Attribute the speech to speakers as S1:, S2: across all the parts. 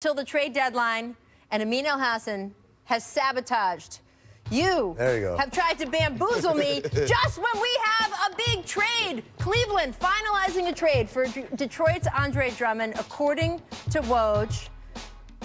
S1: till the trade deadline, and Amin El-Hassan has sabotaged. You have tried to bamboozle me just when we have a big trade. Cleveland finalizing a trade for Detroit's Andre Drummond, according to Woj.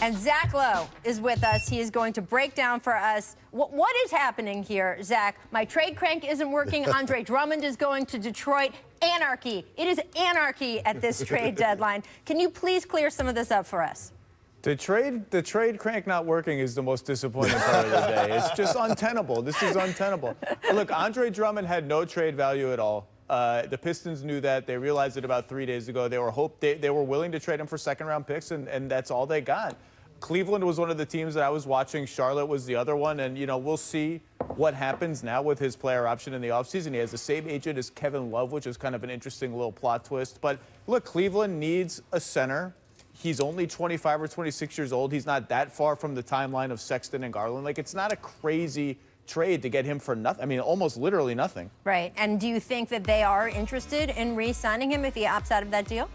S1: And Zach Lowe is with us. He is going to break down for us what is happening here, Zach. My trade crank isn't working. Andre Drummond is going to Detroit. Anarchy. It is anarchy at this trade deadline. Can you please clear some of this up for us?
S2: The trade crank not working is the most disappointing part of the day. It's just untenable. This is untenable. Look, Andre Drummond had no trade value at all. The Pistons knew that. They realized it about 3 days ago. They were willing to trade him for second-round picks, and that's all they got. Cleveland was one of the teams that I was watching. Charlotte was the other one, and, you know, we'll see what happens now with his player option in the offseason. He has the same agent as Kevin Love, which is kind of an interesting little plot twist. But, look, Cleveland needs a center. He's only 25 or 26 years old. He's not that far from the timeline of Sexton and Garland. Like, it's not a crazy trade to get him for nothing. I mean, almost literally nothing.
S1: Right. And do you think that they are interested in re-signing him if he opts out of that deal?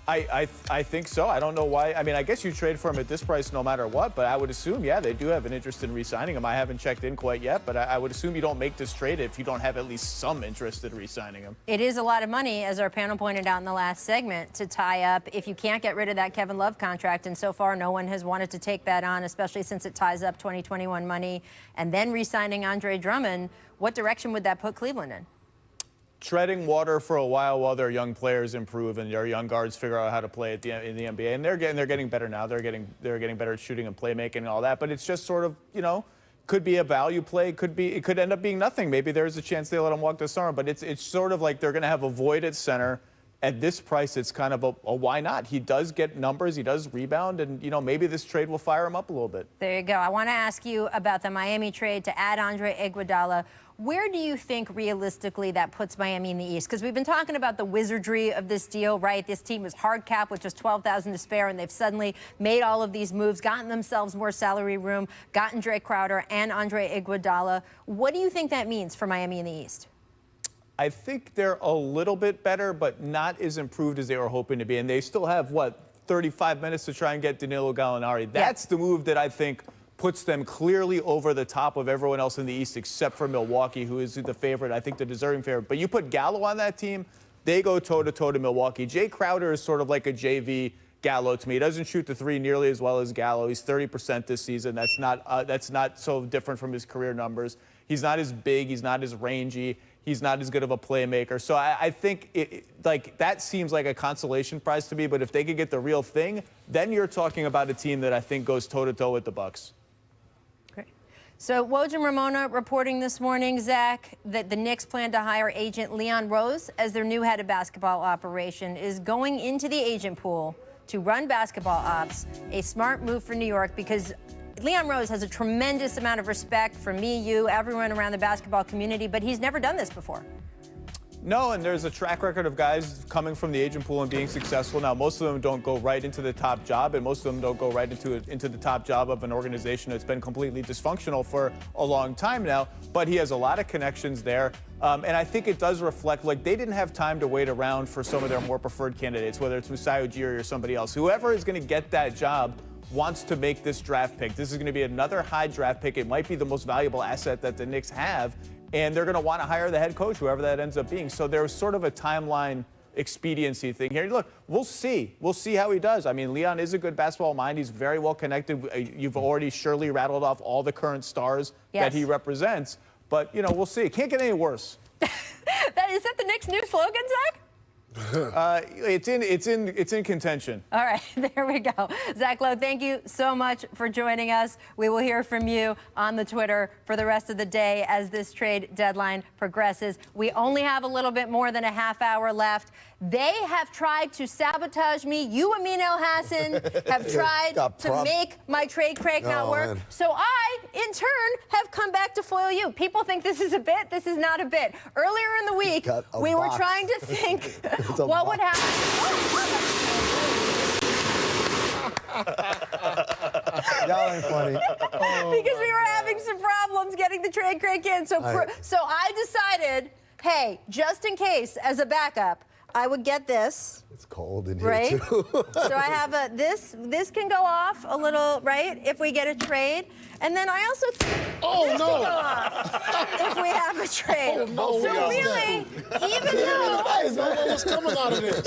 S2: I think so. I don't know why. I mean, I guess you trade for him at this price no matter what, but I would assume, yeah, they do have an interest in re-signing him. I haven't checked in quite yet, but I would assume you don't make this trade if you don't have at least some interest in re-signing him.
S1: It is a lot of money, as our panel pointed out in the last segment, to tie up if you can't get rid of that Kevin Love contract, and so far no one has wanted to take that on, especially since it ties up 2021 money, and then re-signing Andre Drummond. What direction would that put Cleveland in?
S2: Treading water for a while their young players improve and their young guards figure out how to play in the NBA. And they're getting better now. They're getting better at shooting and playmaking and all that. But it's just sort of, you know, could be a value play. It could end up being nothing. Maybe there's a chance they let him walk this summer. But it's sort of like they're going to have a void at center. At this price, it's kind of a why not? He does get numbers. He does rebound. And, you know, maybe this trade will fire him up a little bit.
S1: There you go. I want to ask you about the Miami trade to add Andre Iguodala. Where do you think realistically that puts Miami in the East? Because we've been talking about the wizardry of this deal, right? This team was hard cap with just $12,000 to spare, and they've suddenly made all of these moves, gotten themselves more salary room, gotten Drake Crowder and Andre Iguodala. What do you think that means for Miami in the East?
S2: I think they're a little bit better, but not as improved as they were hoping to be. And they still have, 35 minutes to try and get Danilo Gallinari. That's the move that I think puts them clearly over the top of everyone else in the East except for Milwaukee, who is the favorite, I think the deserving favorite. But you put Gallo on that team, they go toe-to-toe to Milwaukee. Jay Crowder is sort of like a JV Gallo to me. He doesn't shoot the three nearly as well as Gallo. He's 30% this season. That's not so different from his career numbers. He's not as big. He's not as rangy. He's not as good of a playmaker. So I think that seems like a consolation prize to me. But if they could get the real thing, then you're talking about a team that I think goes toe-to-toe with the Bucks.
S1: Great. So Woj and Ramona reporting this morning, Zach, that the Knicks plan to hire agent Leon Rose as their new head of basketball operation, is going into the agent pool to run basketball ops. A smart move for New York because Leon Rose has a tremendous amount of respect for me, you, everyone around the basketball community, but he's never done this before.
S2: No, and there's a track record of guys coming from the agent pool and being successful. Now, most of them don't go right into the top job, and most of them don't go right into the top job of an organization that's been completely dysfunctional for a long time now. But he has a lot of connections there, and I think it does reflect, like, they didn't have time to wait around for some of their more preferred candidates, whether it's Masai Ujiri or somebody else. Whoever is going to get that job wants to make this draft pick. This is going to be another high draft pick. It might be the most valuable asset that the Knicks have, and they're going to want to hire the head coach, whoever that ends up being. So there's sort of a timeline expediency thing here. Look, we'll see. We'll see how he does. I mean, Leon is a good basketball mind. He's very well connected. You've already surely rattled off all the current stars that he represents. But, you know, we'll see. It can't get any worse.
S1: Is that the Knicks' new slogan, Zach?
S2: It's in contention.
S1: All right, there we go. Zach Lowe, thank you so much for joining us. We will hear from you on the Twitter for the rest of the day as this trade deadline progresses. We only have a little bit more than a half hour left. They have tried to sabotage me. You, Amin El-Hassan, have tried to make my trade crank not work. Man. So I, in turn, have come back to foil you. People think this is a bit. This is not a bit. Earlier in the week, we were trying to think what would happen.
S3: Y'all ain't funny.
S1: Because we were having some problems getting the trade crank in. So I decided, hey, just in case, as a backup, I would get this.
S3: It's cold in here,
S1: right?
S3: too.
S1: So I have this can go off a little, right, if we get a trade. And then I also this can go off if we have a trade.
S4: Oh, no,
S1: so really, even though
S4: what's coming out of this?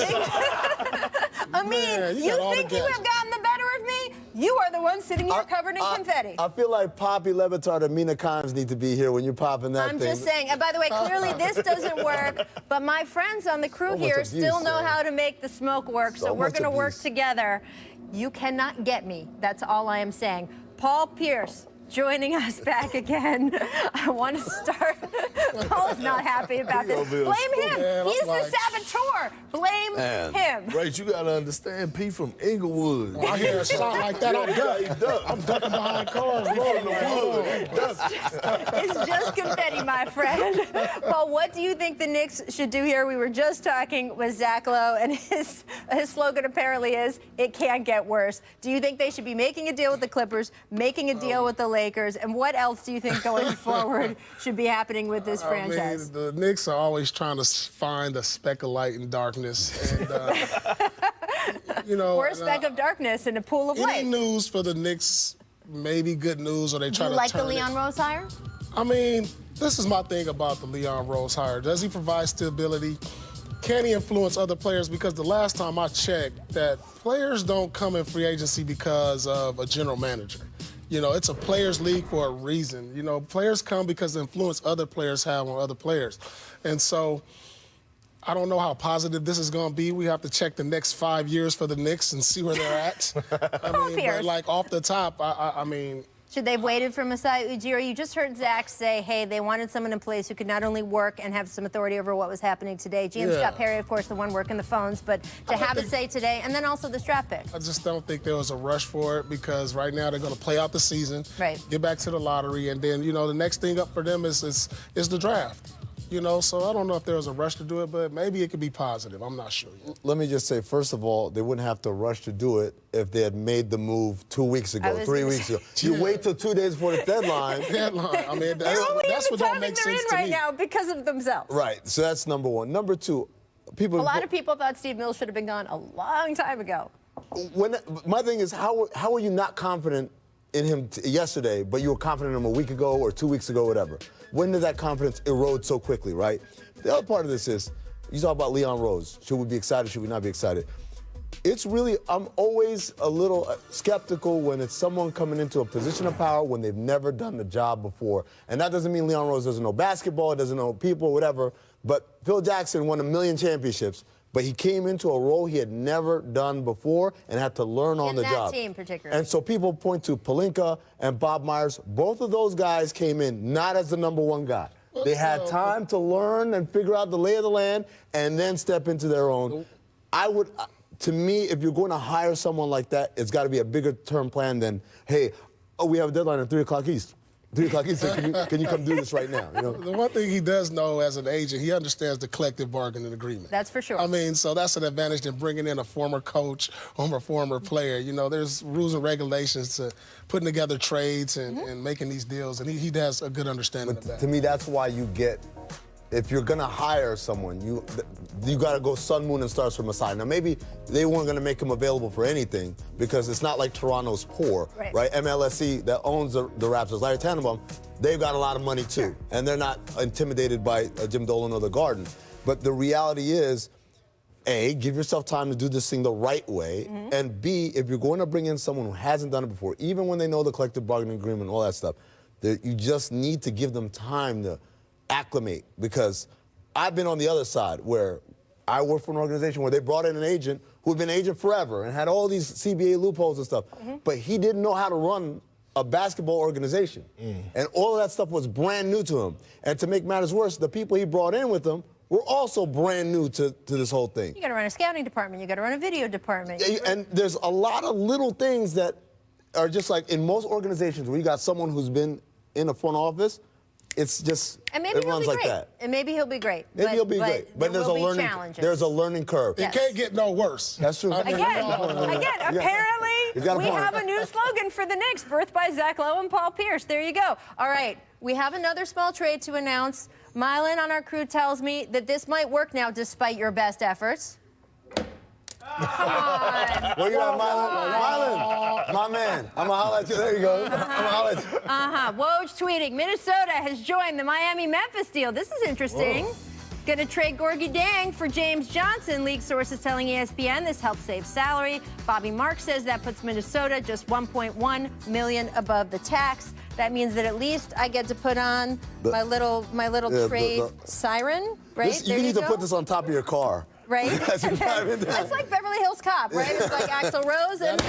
S1: I mean,
S4: Man,
S1: you think you have gotten the better of me? You are the one sitting here covered in confetti.
S3: I feel like Poppy Levitard and Mina Kimes need to be here when you're popping that
S1: I'm
S3: thing.
S1: just saying. And by the way, clearly this doesn't work, but my friends on the crew here still know how to make the smoke work, so we're going to work together. You cannot get me. That's all I am saying. Paul Pierce joining us back again. I want to start. Paul is not happy about this. Blame him.
S4: Man,
S1: He's the saboteur. Blame him.
S5: Rach, you gotta understand, P from Inglewood.
S4: When I hear a shot like that, I'm ducking behind cars.
S1: It's just confetti, my friend. Paul, what do you think the Knicks should do here? We were just talking with Zach Lowe, and his slogan apparently is, it can't get worse. Do you think they should be making a deal with the Clippers, making a deal with the Lakers, and what else do you think going forward should be happening with this franchise?
S4: The Knicks are always trying to find a speck of light in darkness. And,
S1: or a speck of darkness in a pool of light.
S4: Any news for the Knicks, maybe good news, or they try to turn it.
S1: Do you like the Leon Rose hire?
S4: I mean, this is my thing about the Leon Rose hire. Does he provide stability? Can he influence other players? Because the last time I checked, that players don't come in free agency because of a general manager. You know, it's a players' league for a reason. You know, players come because of the influence other players have on other players. And so I don't know how positive this is going to be. We have to check the next 5 years for the Knicks and see where they're at. I mean, but like off the top, I mean,
S1: should they have waited for Masai Ujiri? You just heard Zach say, hey, they wanted someone in place who could not only work and have some authority over what was happening today. GM Scott Perry, of course, the one working the phones, but to have a say today, and then also this draft pick.
S4: I just don't think there was a rush for it because right now they're going to play out the season, get back to the lottery, and then, you know, the next thing up for them is the draft. You know, so I don't know if there was a rush to do it, but maybe it could be positive. I'm not sure yet.
S3: Let me just say, first of all, they wouldn't have to rush to do it if they had made the move 2 weeks ago, 3 weeks ago. You wait till 2 days before the deadline.
S4: I mean, that's what don't make sense to me.
S1: They're in right now because of themselves.
S3: Right. So that's number one. Number two,
S1: a lot of people thought Steve Mills should have been gone a long time ago.
S3: My thing is, how are you not confident in him yesterday, but you were confident in him a week ago or 2 weeks ago, whatever? When did that confidence erode so quickly, right? The other part of this is, you talk about Leon Rose. Should we be excited? Should we not be excited? It's really, I'm always a little skeptical when it's someone coming into a position of power when they've never done the job before. And that doesn't mean Leon Rose doesn't know basketball, doesn't know people, whatever. But Phil Jackson won 1 million championships. But he came into a role he had never done before and had to learn on the job.
S1: In that team, particularly.
S3: And so people point to Pelinka and Bob Myers. Both of those guys came in not as the number one guy. They had time to learn and figure out the lay of the land and then step into their own. To me, if you're going to hire someone like that, it's got to be a bigger term plan than, hey, we have a deadline at 3 o'clock East. 3 o'clock East, can you come do this right now? You know?
S4: The one thing he does know as an agent, he understands the collective bargaining agreement.
S1: That's for sure.
S4: I mean, so that's an advantage in bringing in a former coach or a former player. You know, there's rules and regulations to putting together trades and making these deals, and he has a good understanding of that.
S3: To me, that's why you get, if you're going to hire someone, you got to go sun, moon, and stars from a side. Now, maybe they weren't going to make him available for anything because it's not like Toronto's poor, right? MLSE that owns the Raptors, Larry Tannenbaum, they've got a lot of money too, and they're not intimidated by Jim Dolan or the Garden. But the reality is, A, give yourself time to do this thing the right way, and B, if you're going to bring in someone who hasn't done it before, even when they know the collective bargaining agreement and all that stuff, you just need to give them time to acclimate, because I've been on the other side where I worked for an organization where they brought in an agent who had been an agent forever and had all these CBA loopholes and stuff, but he didn't know how to run a basketball organization. And all of that stuff was brand new to him. And to make matters worse, the people he brought in with him were also brand new to this whole thing.
S1: You got to run a scouting department. You got to run a video department.
S3: And there's a lot of little things that are just like in most organizations where you got someone who's been in a front office, it's just, it runs like that.
S1: And maybe he'll be great.
S3: Maybe he'll be great. But there's a learning curve.
S4: It can't get no worse.
S3: That's true.
S1: Again, apparently,
S3: He's got a
S1: We
S3: point.
S1: have a new slogan for the Knicks, birthed by Zach Lowe and Paul Pierce. There you go. All right, we have another small trade to announce. Mylan on our crew tells me that this might work now despite your best efforts. Come on.
S3: What you got, Mylan? Mylan, my man. I'm going to holler at you. There you go. I'm going to holler at you.
S1: Woj tweeting, Minnesota has joined the Miami-Memphis deal. This is interesting.
S3: Whoa.
S1: Gonna trade Gorgie Dang for James Johnson, league sources telling ESPN. This helps save salary. Bobby Marks says that puts Minnesota just $1.1 million above the tax. That means that at least I get to put on my little trade siren, right?
S3: You need to put this on top of your car.
S1: Right?
S3: As you drive in there.
S1: That's like Beverly Hills Cop, right? It's like Axl Rose and...